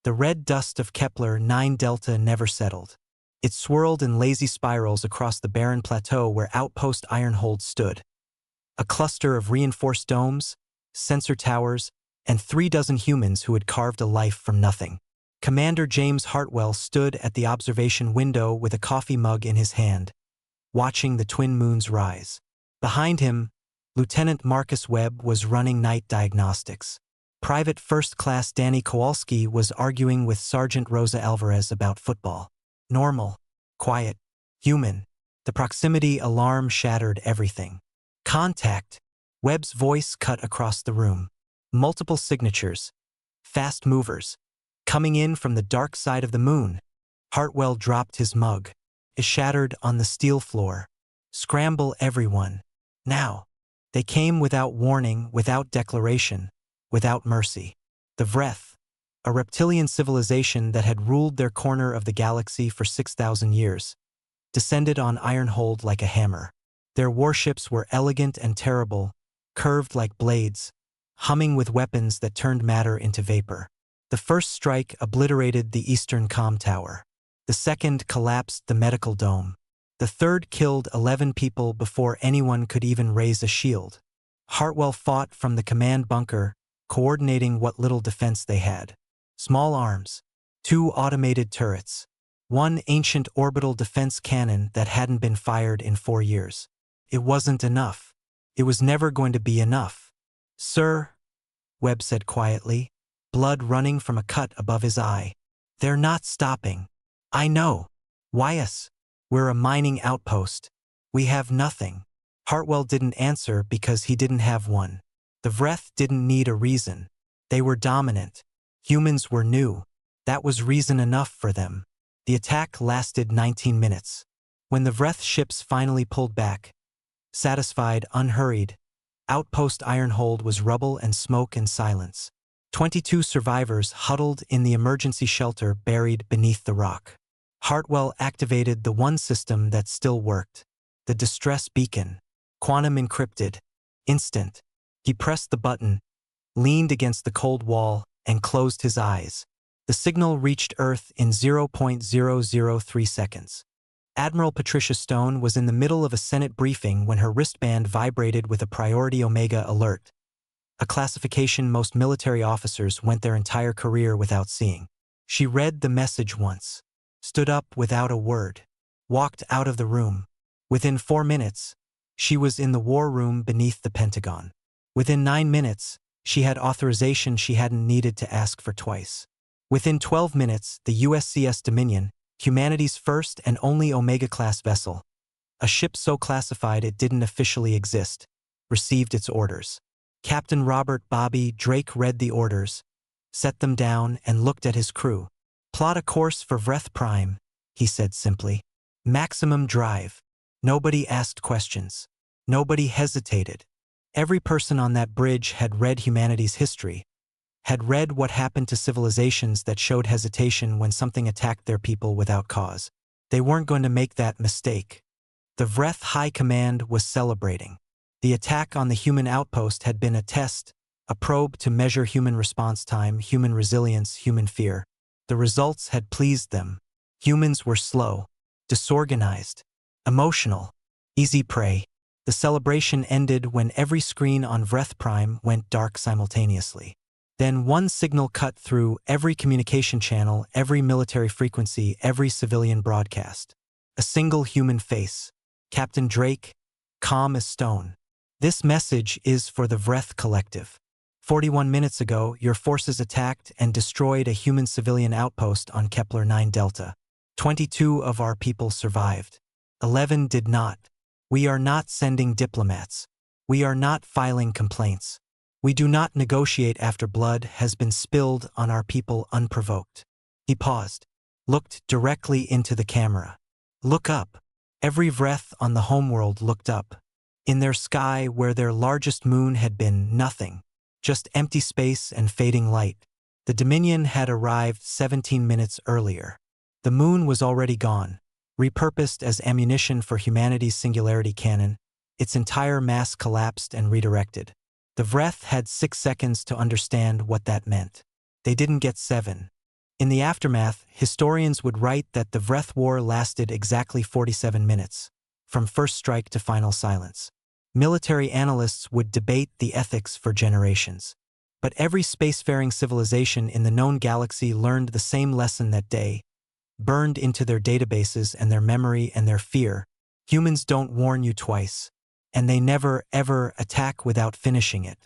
The red dust of Kepler 9 Delta never settled. It swirled in lazy spirals across the barren plateau where Outpost-Ironhold stood. A cluster of reinforced domes, sensor towers, and 36 humans who had carved a life from nothing. Commander James Hartwell stood at the observation window with a coffee mug in his hand, watching the twin moons rise. Behind him, Lieutenant Marcus Webb was running night diagnostics. Private First Class Danny Kowalski was arguing with Sergeant Rosa Alvarez about football. Normal, quiet, human. The proximity alarm shattered everything. Contact! Webb's voice cut across the room. Multiple signatures. Fast movers. Coming in from the dark side of the moon. Hartwell dropped his mug. It shattered on the steel floor. Scramble everyone. Now. They came without warning, without declaration, without mercy. The Vreth, a reptilian civilization that had ruled their corner of the galaxy for 6,000 years, descended on Ironhold like a hammer. Their warships were elegant and terrible, curved like blades, humming with weapons that turned matter into vapor. The first strike obliterated the eastern comm tower. The second collapsed the medical dome. The third killed 11 people before anyone could even raise a shield. Hartwell fought from the command bunker, coordinating what little defense they had. Small arms, 2 automated turrets, 1 ancient orbital defense cannon that hadn't been fired in 4 years. It wasn't enough. It was never going to be enough. "Sir," Webb said quietly, blood running from a cut above his eye. "They're not stopping." "I know. Why us? We're a mining outpost. We have nothing." Hartwell didn't answer because he didn't have one. The Vreth didn't need a reason. They were dominant. Humans were new. That was reason enough for them. The attack lasted 19 minutes. When the Vreth ships finally pulled back, satisfied, unhurried, Outpost-Ironhold was rubble and smoke and silence. 22 survivors huddled in the emergency shelter buried beneath the rock. Hartwell activated the one system that still worked, the distress beacon. Quantum encrypted. Instant. He pressed the button, leaned against the cold wall, and closed his eyes. The signal reached Earth in 0.003 seconds. Admiral Patricia Stone was in the middle of a Senate briefing when her wristband vibrated with a Priority Omega alert, a classification most military officers went their entire career without seeing. She read the message once, stood up without a word, walked out of the room. Within 4 minutes, she was in the war room beneath the Pentagon. Within 9 minutes, she had authorization she hadn't needed to ask for twice. Within 12 minutes, the USCS Dominion, humanity's first and only Omega-class vessel, a ship so classified it didn't officially exist, received its orders. Captain Robert Bobby Drake read the orders, set them down, and looked at his crew. "Plot a course for Vreth Prime," he said simply. "Maximum drive." Nobody asked questions. Nobody hesitated. Every person on that bridge had read humanity's history, had read what happened to civilizations that showed hesitation when something attacked their people without cause. They weren't going to make that mistake. The Vreth High Command was celebrating. The attack on the human outpost had been a test, a probe to measure human response time, human resilience, human fear. The results had pleased them. Humans were slow, disorganized, emotional, easy prey. The celebration ended when every screen on Vreth Prime went dark simultaneously. Then one signal cut through every communication channel, every military frequency, every civilian broadcast. A single human face. Captain Drake, calm as stone. "This message is for the Vreth Collective. 41 minutes ago, your forces attacked and destroyed a human civilian outpost on Kepler 9 Delta. 22 of our people survived. 11 did not. We are not sending diplomats. We are not filing complaints. We do not negotiate after blood has been spilled on our people unprovoked." He paused, looked directly into the camera. "Look up." Every Vreth on the Homeworld looked up. In their sky, where their largest moon had been, nothing, just empty space and fading light. The Dominion had arrived 17 minutes earlier. The moon was already gone, repurposed as ammunition for humanity's singularity cannon. Its entire mass collapsed and redirected. The Vreth had 6 seconds to understand what that meant. They didn't get 7. In the aftermath, historians would write that the Vreth War lasted exactly 47 minutes, from first strike to final silence. Military analysts would debate the ethics for generations. But every spacefaring civilization in the known galaxy learned the same lesson that day, burned into their databases and their memory and their fear. Humans don't warn you twice, and they never, ever attack without finishing it.